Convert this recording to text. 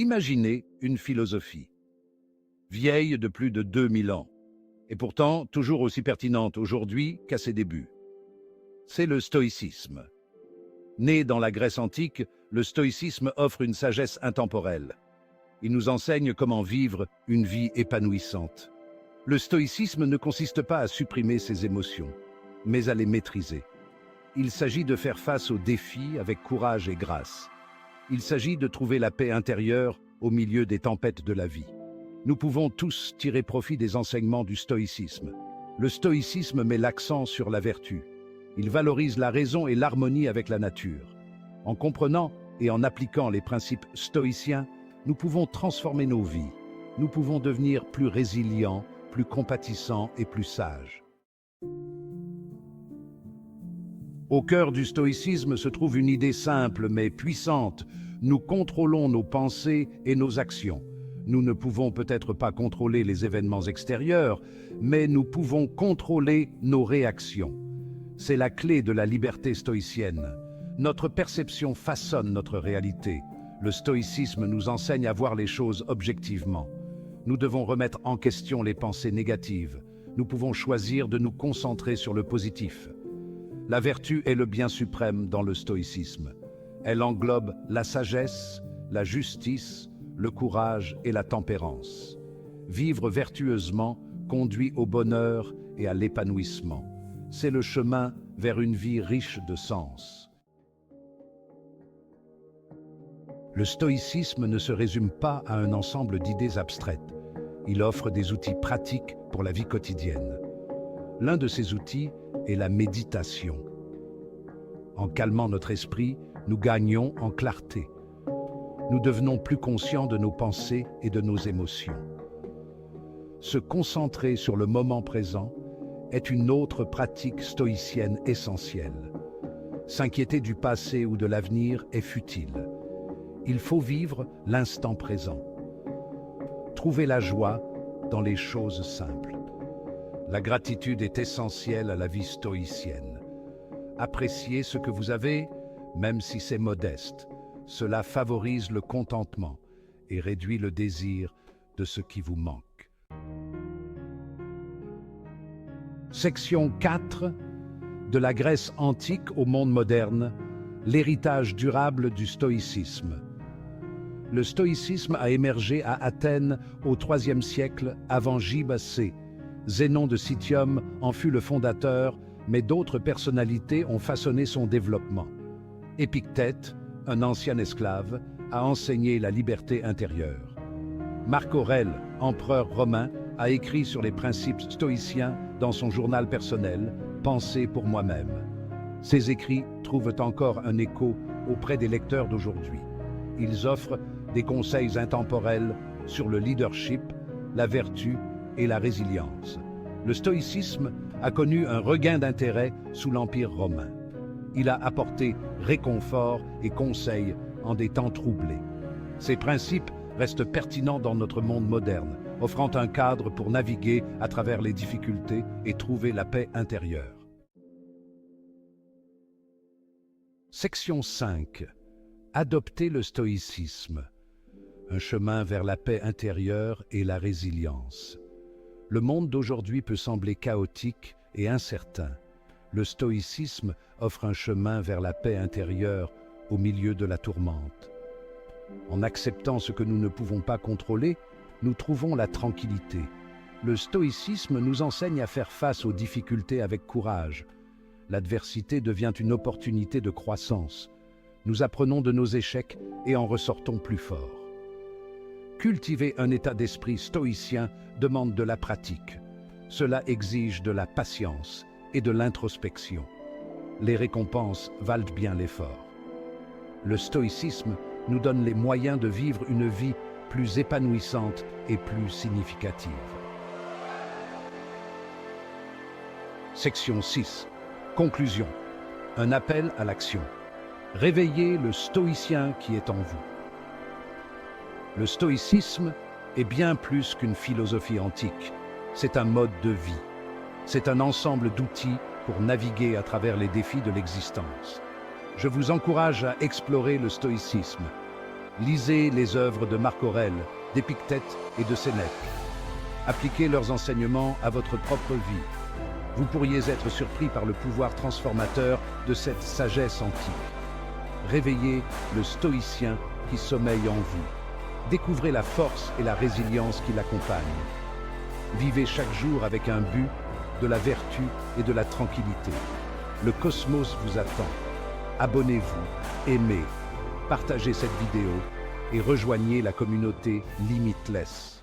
Imaginez une philosophie, vieille de plus de 2000 ans, et pourtant toujours aussi pertinente aujourd'hui qu'à ses débuts. C'est le stoïcisme. Né dans la Grèce antique, le stoïcisme offre une sagesse intemporelle. Il nous enseigne comment vivre une vie épanouissante. Le stoïcisme ne consiste pas à supprimer ses émotions, mais à les maîtriser. Il s'agit de faire face aux défis avec courage et grâce. Il s'agit de trouver la paix intérieure au milieu des tempêtes de la vie. Nous pouvons tous tirer profit des enseignements du stoïcisme. Le stoïcisme met l'accent sur la vertu. Il valorise la raison et l'harmonie avec la nature. En comprenant et en appliquant les principes stoïciens, nous pouvons transformer nos vies. Nous pouvons devenir plus résilients, plus compatissants et plus sages. Au cœur du stoïcisme se trouve une idée simple mais puissante. Nous contrôlons nos pensées et nos actions. Nous ne pouvons peut-être pas contrôler les événements extérieurs, mais nous pouvons contrôler nos réactions. C'est la clé de la liberté stoïcienne. Notre perception façonne notre réalité. Le stoïcisme nous enseigne à voir les choses objectivement. Nous devons remettre en question les pensées négatives. Nous pouvons choisir de nous concentrer sur le positif. La vertu est le bien suprême dans le stoïcisme. Elle englobe la sagesse, la justice, le courage et la tempérance. Vivre vertueusement conduit au bonheur et à l'épanouissement. C'est le chemin vers une vie riche de sens. Le stoïcisme ne se résume pas à un ensemble d'idées abstraites. Il offre des outils pratiques pour la vie quotidienne. L'un de ces outils est la méditation. En calmant notre esprit, nous gagnons en clarté. Nous devenons plus conscients de nos pensées et de nos émotions. Se concentrer sur le moment présent est une autre pratique stoïcienne essentielle. S'inquiéter du passé ou de l'avenir est futile. Il faut vivre l'instant présent. Trouver la joie dans les choses simples. La gratitude est essentielle à la vie stoïcienne. Appréciez ce que vous avez, même si c'est modeste. Cela favorise le contentement et réduit le désir de ce qui vous manque. Section 4. De la Grèce antique au monde moderne, l'héritage durable du stoïcisme. Le stoïcisme a émergé à Athènes au IIIe siècle avant J.B.C. Zénon de Citium en fut le fondateur, mais d'autres personnalités ont façonné son développement. Épictète, un ancien esclave, a enseigné la liberté intérieure. Marc Aurèle, empereur romain, a écrit sur les principes stoïciens dans son journal personnel « Pensée pour moi-même ». Ces écrits trouvent encore un écho auprès des lecteurs d'aujourd'hui. Ils offrent des conseils intemporels sur le leadership, la vertu et la résilience. Le stoïcisme a connu un regain d'intérêt sous l'Empire romain. Il a apporté réconfort et conseils en des temps troublés. Ces principes restent pertinents dans notre monde moderne, offrant un cadre pour naviguer à travers les difficultés et trouver la paix intérieure. Section 5. Adopter le stoïcisme. Un chemin vers la paix intérieure et la résilience. Le monde d'aujourd'hui peut sembler chaotique et incertain. Le stoïcisme offre un chemin vers la paix intérieure au milieu de la tourmente. En acceptant ce que nous ne pouvons pas contrôler, nous trouvons la tranquillité. Le stoïcisme nous enseigne à faire face aux difficultés avec courage. L'adversité devient une opportunité de croissance. Nous apprenons de nos échecs et en ressortons plus forts. Cultiver un état d'esprit stoïcien demande de la pratique. Cela exige de la patience et de l'introspection. Les récompenses valent bien l'effort. Le stoïcisme nous donne les moyens de vivre une vie plus épanouissante et plus significative. Section 6. Conclusion. Un appel à l'action. Réveillez le stoïcien qui est en vous. Le stoïcisme est bien plus qu'une philosophie antique. C'est un mode de vie. C'est un ensemble d'outils pour naviguer à travers les défis de l'existence. Je vous encourage à explorer le stoïcisme. Lisez les œuvres de Marc Aurèle, d'Épictète et de Sénèque. Appliquez leurs enseignements à votre propre vie. Vous pourriez être surpris par le pouvoir transformateur de cette sagesse antique. Réveillez le stoïcien qui sommeille en vous. Découvrez la force et la résilience qui l'accompagnent. Vivez chaque jour avec un but, de la vertu et de la tranquillité. Le cosmos vous attend. Abonnez-vous, aimez, partagez cette vidéo et rejoignez la communauté Limitless.